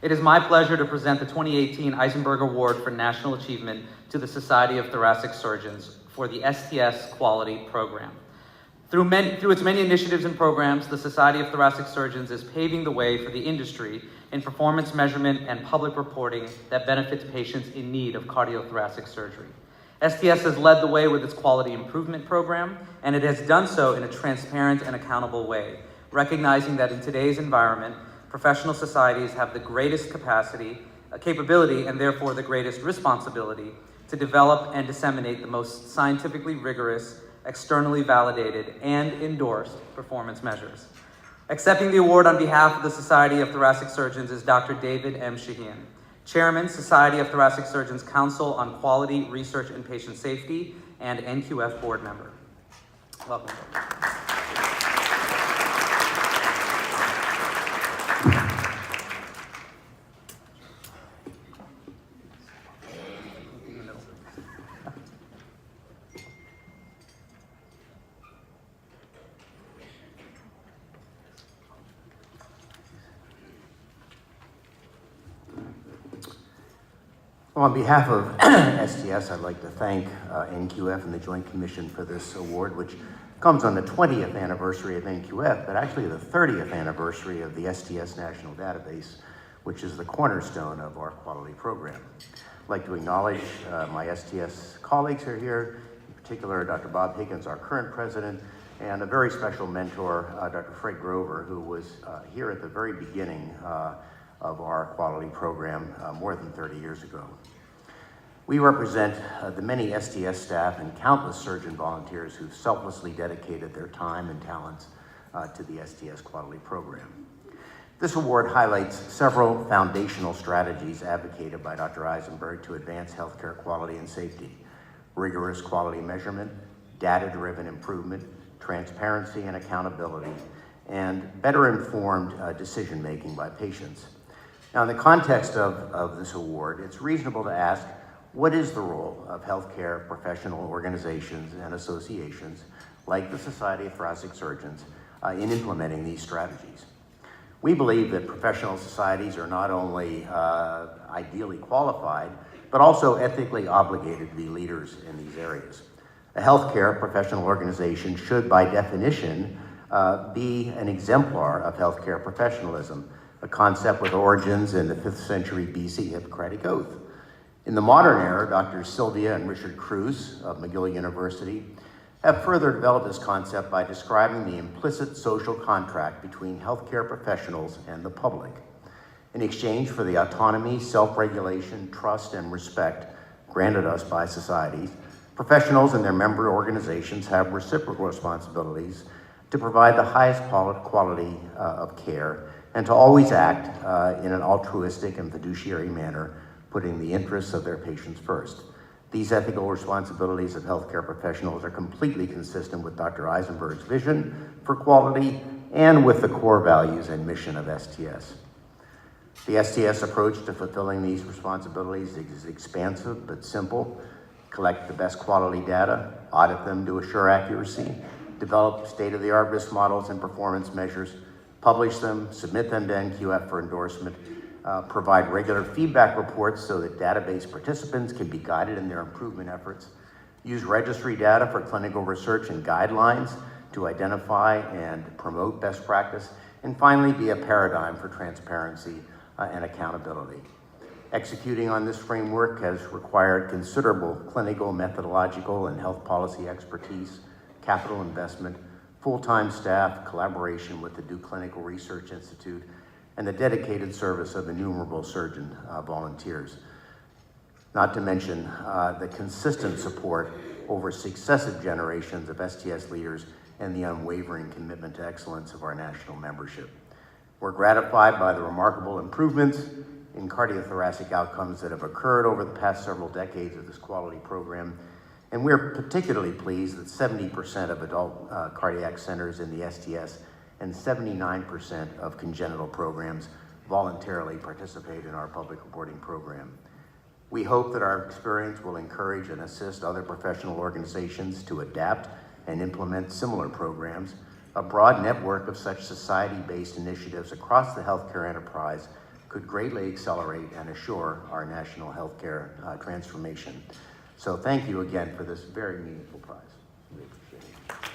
It is my pleasure to present the 2018 Eisenberg Award for National Achievement to the Society of Thoracic Surgeons for the STS Quality Program. Through its many initiatives and programs, the Society of Thoracic Surgeons is paving the way for the industry in performance measurement and public reporting that benefits patients in need of cardiothoracic surgery. STS has led the way with its quality improvement program, and it has done so in a transparent and accountable way, recognizing that in today's environment, professional societies have the greatest capability, and therefore the greatest responsibility to develop and disseminate the most scientifically rigorous, externally validated, and endorsed performance measures. Accepting the award on behalf of the Society of Thoracic Surgeons is Dr. David M. Shahian, Chairman, Society of Thoracic Surgeons Council on Quality, Research, and Patient Safety, and NQF board member. Welcome. On behalf of STS, I'd like to thank NQF and the Joint Commission for this award, which comes on the 20th anniversary of NQF, but actually the 30th anniversary of the STS National Database, which is the cornerstone of our quality program. I'd like to acknowledge my STS colleagues who are here, in particular Dr. Bob Higgins, our current president, and a very special mentor, Dr. Fred Grover, who was here at the very beginning of our quality program more than 30 years ago. We represent the many STS staff and countless surgeon volunteers who've selflessly dedicated their time and talents to the STS quality program. This award highlights several foundational strategies advocated by Dr. Eisenberg to advance healthcare quality and safety: rigorous quality measurement, data-driven improvement, transparency and accountability, and better informed decision-making by patients. Now, in the context of this award, it's reasonable to ask, what is the role of healthcare professional organizations and associations like the Society of Thoracic Surgeons in implementing these strategies? We believe that professional societies are not only ideally qualified, but also ethically obligated to be leaders in these areas. A healthcare professional organization should, by definition, be an exemplar of healthcare professionalism, a concept with origins in the 5th century BC Hippocratic Oath. In the modern era, Drs. Sylvia and Richard Cruz of McGill University have further developed this concept by describing the implicit social contract between healthcare professionals and the public. In exchange for the autonomy, self-regulation, trust, and respect granted us by societies, professionals and their member organizations have reciprocal responsibilities to provide the highest quality of care and to always act in an altruistic and fiduciary manner, putting the interests of their patients first. These ethical responsibilities of healthcare professionals are completely consistent with Dr. Eisenberg's vision for quality and with the core values and mission of STS. The STS approach to fulfilling these responsibilities is expansive but simple. Collect the best quality data, audit them to assure accuracy, develop state-of-the-art risk models and performance measures, publish them, submit them to NQF for endorsement, provide regular feedback reports so that database participants can be guided in their improvement efforts, use registry data for clinical research and guidelines to identify and promote best practice, and finally be a paradigm for transparency and accountability. Executing on this framework has required considerable clinical, methodological, and health policy expertise, capital investment, full-time staff, collaboration with the Duke Clinical Research Institute, and the dedicated service of innumerable surgeon volunteers. Not to mention the consistent support over successive generations of STS leaders and the unwavering commitment to excellence of our national membership. We're gratified by the remarkable improvements in cardiothoracic outcomes that have occurred over the past several decades of this quality program, and we're particularly pleased that 70% of adult cardiac centers in the STS and 79% of congenital programs voluntarily participate in our public reporting program. We hope that our experience will encourage and assist other professional organizations to adapt and implement similar programs. A broad network of such society-based initiatives across the healthcare enterprise could greatly accelerate and assure our national healthcare transformation. So thank you again for this very meaningful prize. We appreciate it.